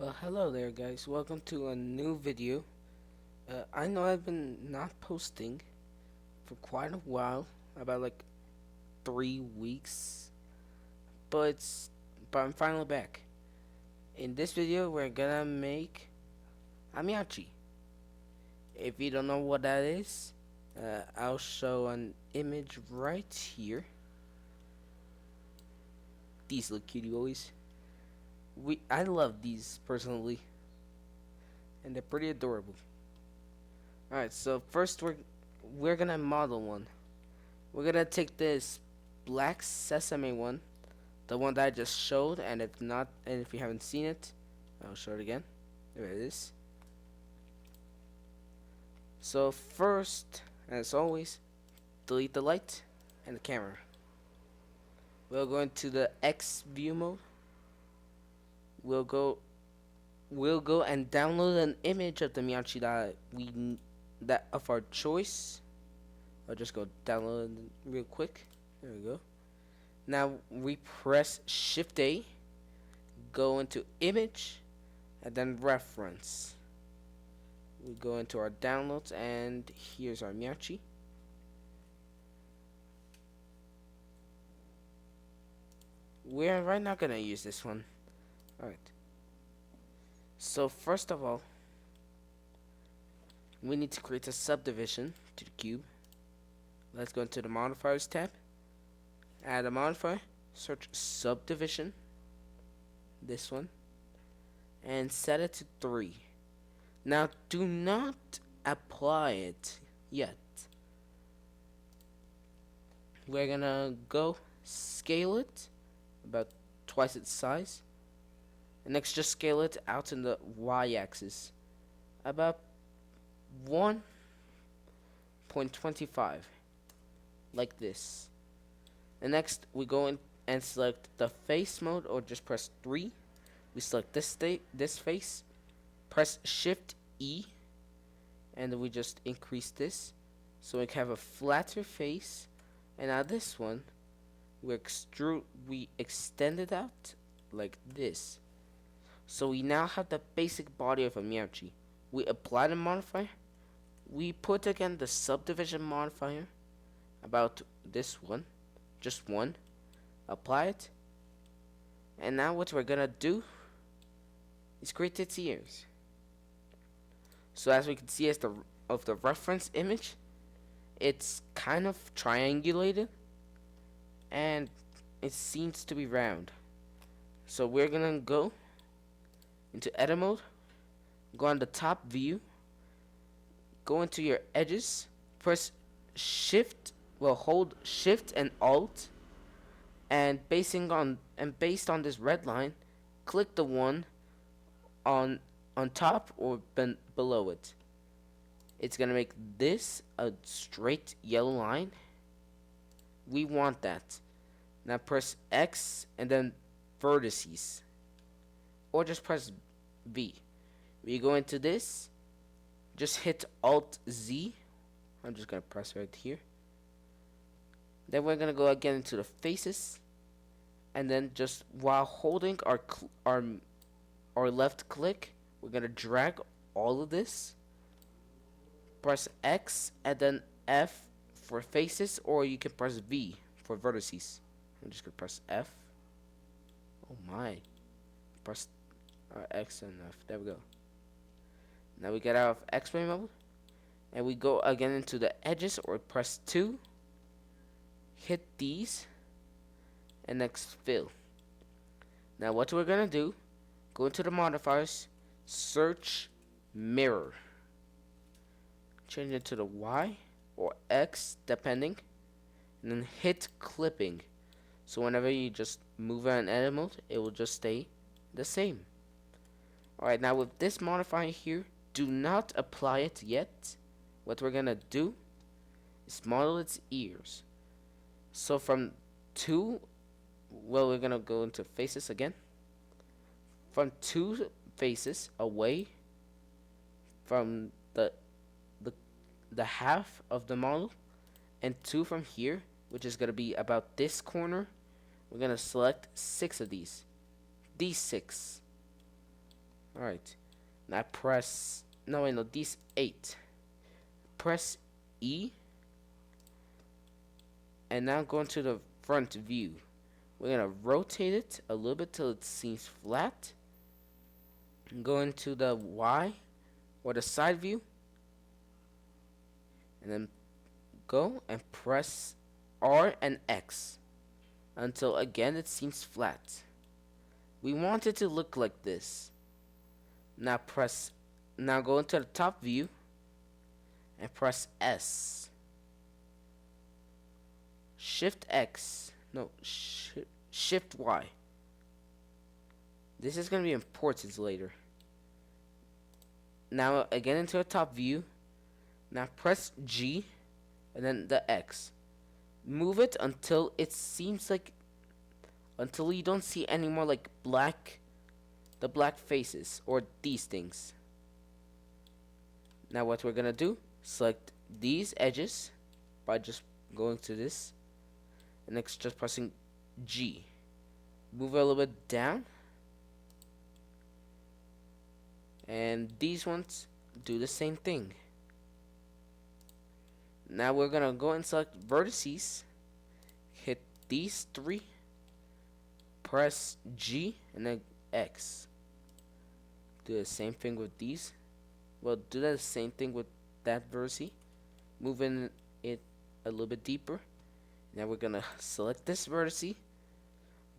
Well, hello there, guys. Welcome to a new video. I know I've been not posting for quite a while, about like 3 weeks, but I'm finally back. In this video, we're gonna make a Meowchi. If you don't know what that is, I'll show an image right here. These look cutie boys. I love these personally, and they're pretty adorable. Alright, so first we're gonna model one. We're gonna take this black sesame one, the one that I just showed, and if you haven't seen it, I'll show it again. There it is. So first, as always, delete the light and the camera. We'll go into the X view mode. We'll go and download an image of the Meowchi that of our choice. I'll just go download it real quick. There we go. Now we press Shift A, go into image, and then reference. We go into our downloads, and here's our Meowchi. We're right now gonna use this one. Alright. So first of all, we need to create a subdivision to the cube. Let's go into the modifiers tab. Add a modifier, search subdivision, this one, and set it to 3. Now do not apply it yet. We're gonna go scale it about twice its size, and next just scale it out in the y-axis about 1.25, like this. And next we go in and select the face mode, or just press 3. We select this face, press Shift E, and then we just increase this so we can have a flatter face. And now this one we extend it out like this. So we now have the basic body of a Meowchi. We apply the modifier. We put again the subdivision modifier about this one, just one. Apply it. And now what we're gonna do is create its ears. So as we can see, of the reference image, it's kind of triangulated and it seems to be round. So we're gonna go into edit mode, go on the top view, go into your edges, press hold Shift and Alt, and based on this red line, click the one on top or below it. It's gonna make this a straight yellow line. We want that. Now press X and then vertices, or just press V. We go into this, just hit Alt Z. I'm just gonna press right here. Then we're gonna go again into the faces, and then just while holding our left click, we're gonna drag all of this. Press X and then F for faces, or you can press V for vertices. I'm just gonna press F. Oh my! Press X and F. There we go. Now we get out of X-ray mode, and we go again into the edges, or press 2. Hit these, and next fill. Now what we're gonna do? Go into the modifiers, search mirror, change it to the Y or X depending, and then hit clipping. So whenever you just move it in edit mode, it will just stay the same. Alright, now with this modifier here, do not apply it yet. What we're gonna do is model its ears. So from 2, we're gonna go into faces again. From 2 faces away from the half of the model, and 2 from here, which is gonna be about this corner, we're gonna select 6 of these 6. Alright. Now press, no wait, no, these 8. Press E, and now go into the front view. We're gonna rotate it a little bit till it seems flat. Go into the Y, or the side view, and then go and press R and X until again it seems flat. We want it to look like this. Now go into the top view and press S. Shift X. No, Shift Y. This is going to be important later. Now again into the top view. Now press G and then the X. Move it until it seems like, until you don't see any more like the black faces or these things. Now what we're gonna do, select these edges by just going to this, and next just pressing G. Move it a little bit down, and these ones do the same thing. Now we're gonna go and select vertices, hit these 3, press G and then X. Do the same thing with these. Well, do the same thing with that vertice. Moving it a little bit deeper. Now we're gonna select this vertice.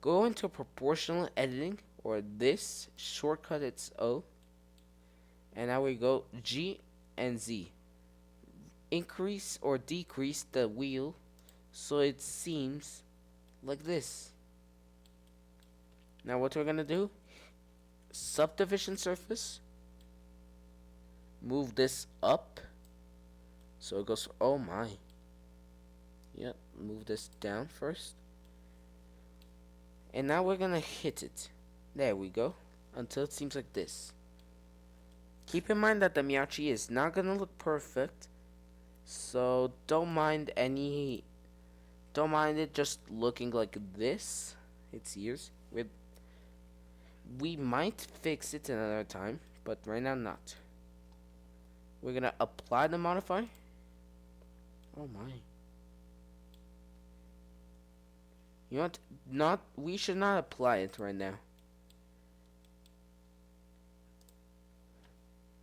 Go into proportional editing, or this shortcut, it's O. And now we go G and Z. Increase or decrease the wheel so it seems like this. Now what we're gonna do, subdivision surface, move this up so it goes, oh my, yep, move this down first, and now we're gonna hit it, there we go, until it seems like this. Keep in mind that the Meowchi is not gonna look perfect, so don't mind it just looking like this, its ears. We might fix it another time, but right now not. We're gonna apply the modifier. Oh my. You know what? We should not apply it right now.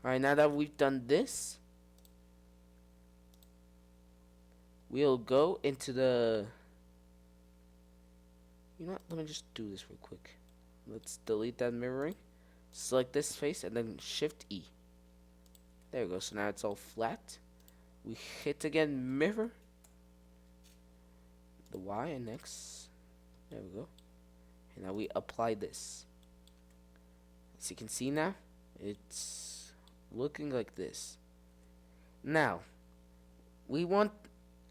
Alright, now that we've done this, we'll go into the, you know what? Let me just do this real quick. Let's delete that mirroring. Select this face and then Shift E. There we go. So now it's all flat. We hit again mirror. The Y and X. There we go. And now we apply this. As you can see now, it's looking like this. Now,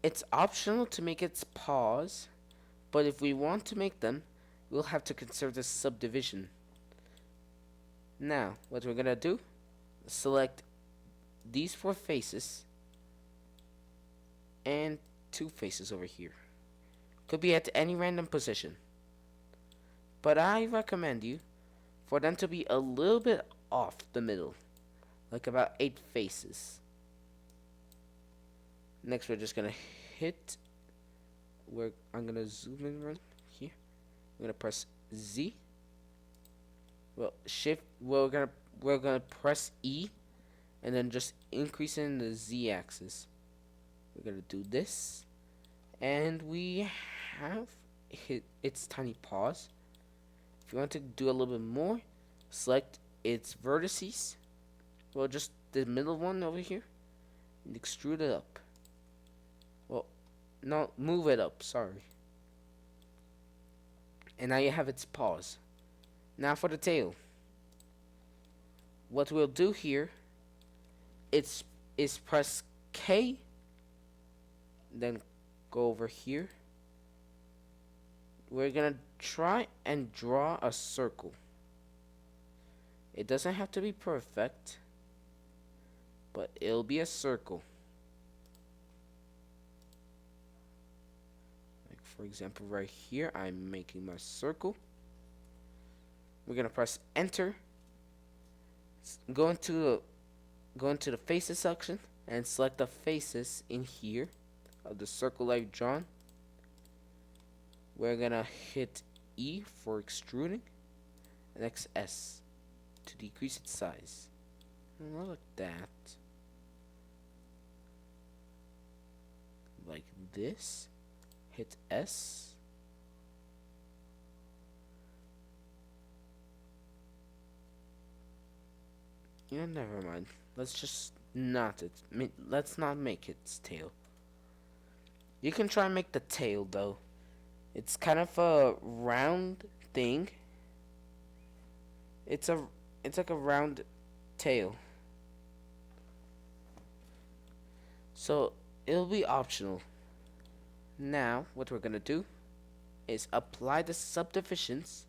it's optional to make its paws, but if we want to make them, we'll have to conserve the subdivision. Now, what we're gonna do, select these 4 faces and 2 faces over here. Could be at any random position, but I recommend you for them to be a little bit off the middle, like about 8 faces. Next, we're just gonna hit where I'm gonna zoom in right here. I'm gonna press Z. Well, shift. Well, we're gonna press E, and then just increase in the Z axis. We're gonna do this, and we have hit its tiny paws. If you want to do a little bit more, select its vertices. Well, just the middle one over here, and extrude it up. Well, no, move it up. Sorry. And now you have its paws. Now for the tail. What we'll do here is press K, then go over here. We're gonna try and draw a circle. It doesn't have to be perfect, but it'll be a circle. For example, right here, I'm making my circle. We're gonna press enter. Go into the faces section and select the faces in here of the circle I've drawn. We're gonna hit E for extruding, and XS to decrease its size. More like that. Like this. Hit S. Yeah, never mind. Let's just not it. Let's not make its tail. You can try and make the tail though. It's kind of a round thing. It's a it's like a round tail. So it'll be optional. Now what we're gonna do is apply the subdivisions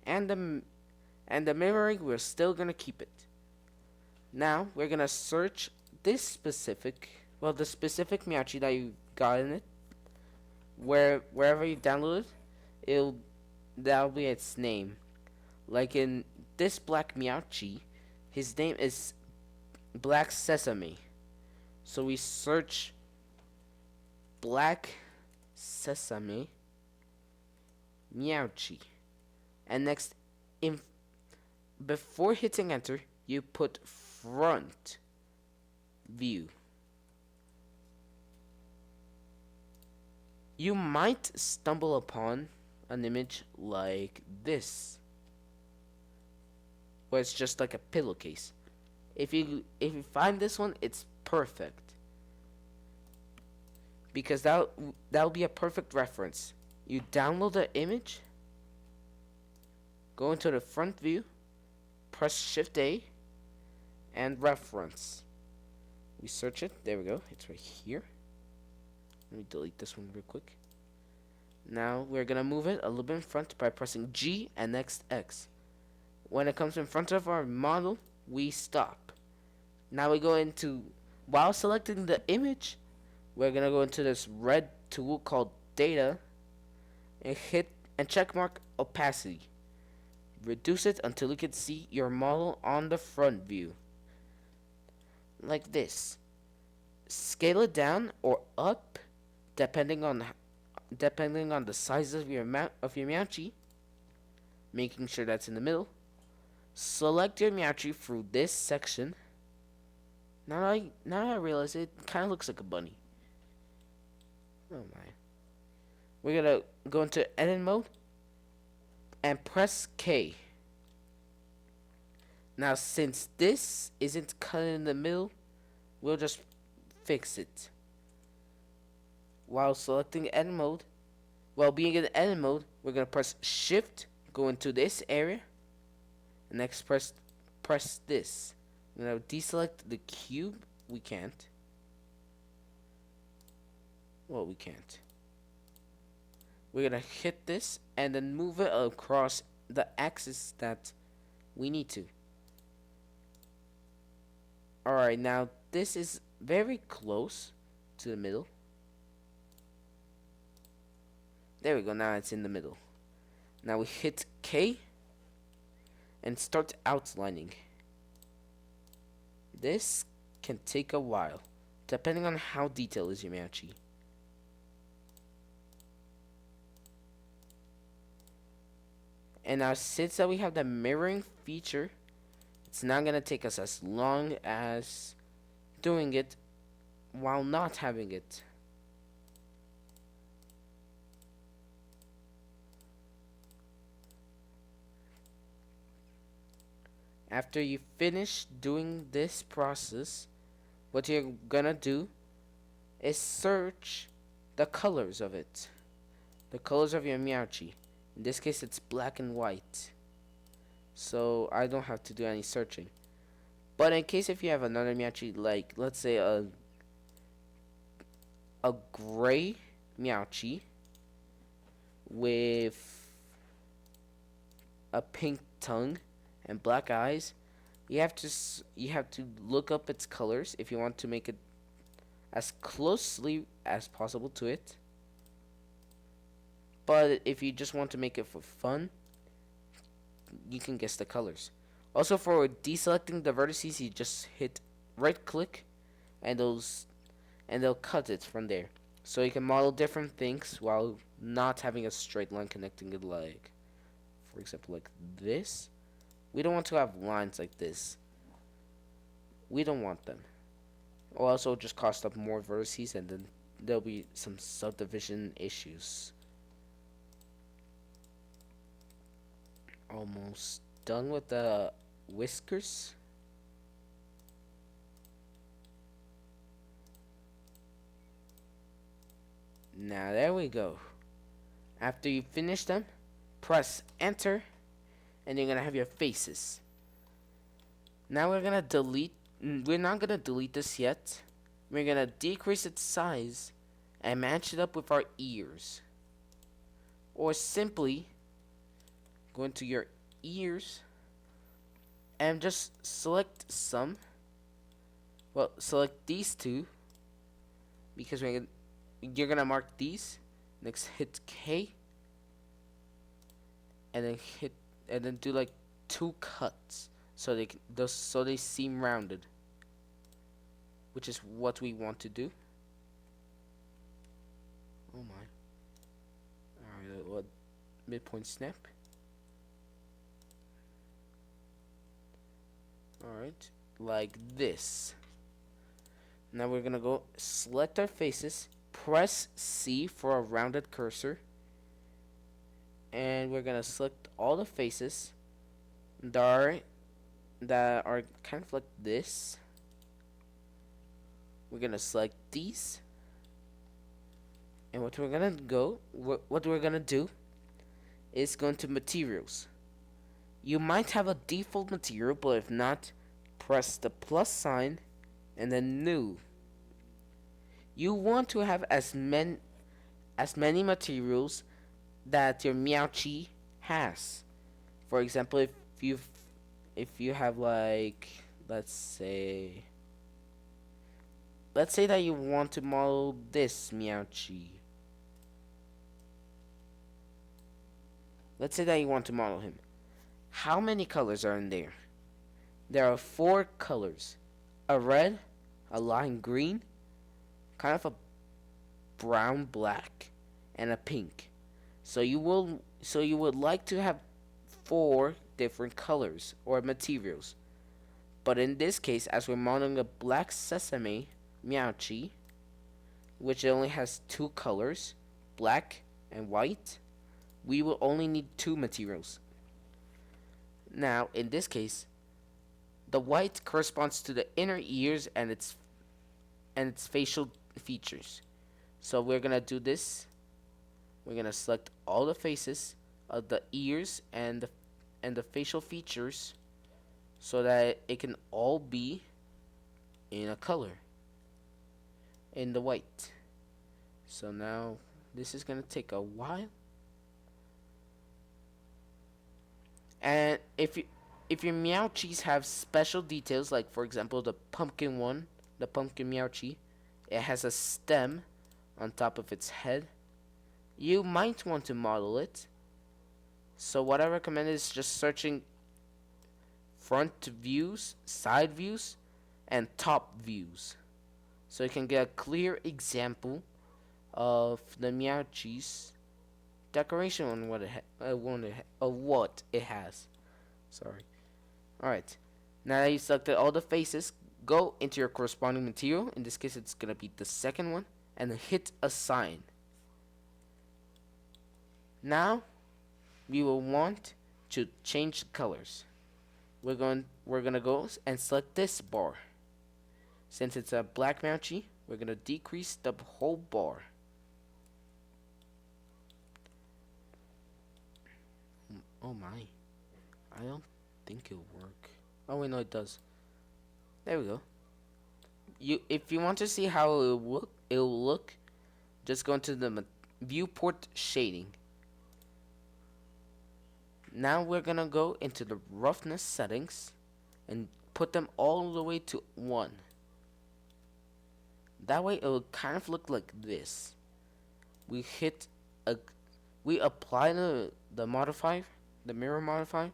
and the mirroring. We're still gonna keep it. Now we're gonna search this specific, the specific Meowchi that you got in it. Wherever you download it, that'll be its name. Like in this black Meowchi, his name is Black Sesame. So we search Black Sesame Meowchi, and next, before hitting enter, you put front view. You might stumble upon an image like this, where it's just like a pillowcase. If you find this one, it's perfect, because that'll be a perfect reference. You download the image, go into the front view, press Shift A, and reference. We search it. There we go. It's right here. Let me delete this one real quick. Now we're gonna move it a little bit in front by pressing G and next X. When it comes in front of our model, we stop. Now we go into, while selecting the image, we're gonna go into this red tool called Data and hit and check mark opacity. Reduce it until you can see your model on the front view. Like this. Scale it down or up depending on the size of your Meowchi, making sure that's in the middle. Select your Meowchi through this section. Now I realize it kind of looks like a bunny. Oh my. We're gonna go into edit mode and press K. Now since this isn't cut in the middle, we'll just fix it. While selecting edit mode, while being in edit mode, we're gonna press Shift, go into this area, and next press this. Now deselect the cube. We can't. Well, we can't. We're gonna hit this and then move it across the axis that we need to. Alright, now this is very close to the middle. There we go, now it's in the middle. Now we hit K and start outlining. This can take a while, depending on how detailed is your Meowchi. And now since that we have the mirroring feature, it's not going to take us as long as doing it while not having it. After you finish doing this process, what you're gonna do is search the colors of it. The colors of your Meowchi. In this case, it's black and white. So I don't have to do any searching. But in case if you have another Meowchi, like let's say a gray Meowchi with a pink tongue and black eyes, you have to look up its colors if you want to make it as closely as possible to it. But if you just want to make it for fun, you can guess the colors. Also, for deselecting the vertices, you just hit right click, and they'll cut it from there. So you can model different things while not having a straight line connecting it, like, for example, like this. We don't want to have lines like this. We don't want them. Or also just cost up more vertices, and then there'll be some subdivision issues. Almost done with the whiskers. Now there we go. After you finish them, press enter, and you're gonna have your faces. Now we're gonna delete. We're not gonna delete this yet. We're gonna decrease its size and match it up with our ears. Or simply go into your ears and just select some. Well, select these two because you're gonna mark these. Next, hit K, and then do like 2 cuts so they seem rounded, which is what we want to do. Oh my! All right, what midpoint snap? All right, like this. Now we're gonna go select our faces, press C for a rounded cursor, and we're gonna select all the faces that are kind of like this. We're gonna select these, and what we're gonna do is go into materials. You might have a default material, but if not, press the plus sign and then new. You want to have as many materials that your Meowchi has. For example, if you have, like, let's say that you want to model this Meowchi. Let's say that you want to model him. How many colors are in there? There are 4 colors. A red, a lime green, kind of a brown black, and a pink. So you would like to have 4 different colors or materials. But in this case, as we're modeling a black sesame Meowchi, which only has 2 colors, black and white, we will only need 2 materials. Now, in this case, the white corresponds to the inner ears and its facial features. So we're gonna do this. We're gonna select all the faces of the ears and the facial features, so that it can all be in a color, in the white. So now this is gonna take a while. And if your Meowchis have special details, like for example the pumpkin Meowchi, it has a stem on top of its head, you might want to model it. So what I recommend is just searching front views, side views, and top views, so you can get a clear example of the Meowchi's decoration on what it has. Sorry. Alright. Now that you selected all the faces, go into your corresponding material. In this case, it's going to be the second one. And then hit assign. Now, we will want to change the colors. We're going to go and select this bar. Since it's a black Meowchi, we're going to decrease the whole bar. Oh my. I don't think it'll work. Oh wait, no, it does. There we go. If you want to see how it'll look, just go into the viewport shading. Now we're gonna go into the roughness settings and put them all the way to 1. That way it will kind of look like this. We apply the modifier, the mirror modifier.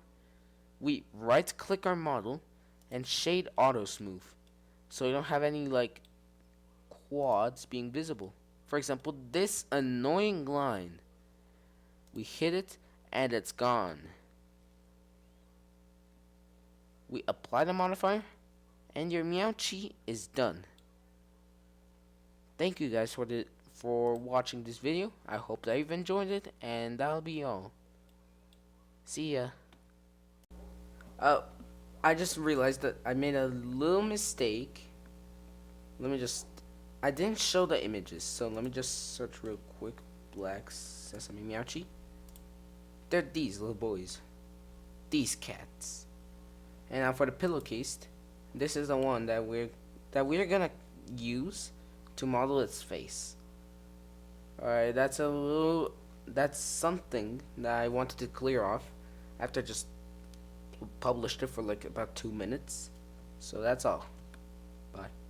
we right click our model and shade auto smooth, so you don't have any like quads being visible. For example, this annoying line, we hit it and it's gone. We apply the modifier and your Meowchi is done. Thank you guys for watching this video. I hope that you've enjoyed it, and that'll be all. See ya. Oh, I just realized that I made a little mistake. Let me just, I didn't show the images, so let me just search real quick. Black sesame Meowchi. They're these little boys. These cats. And now for the pillowcase, this is the one that we're gonna use to model its face. Alright, that's something that I wanted to clear off after just published it for like about 2 minutes. So that's all. Bye.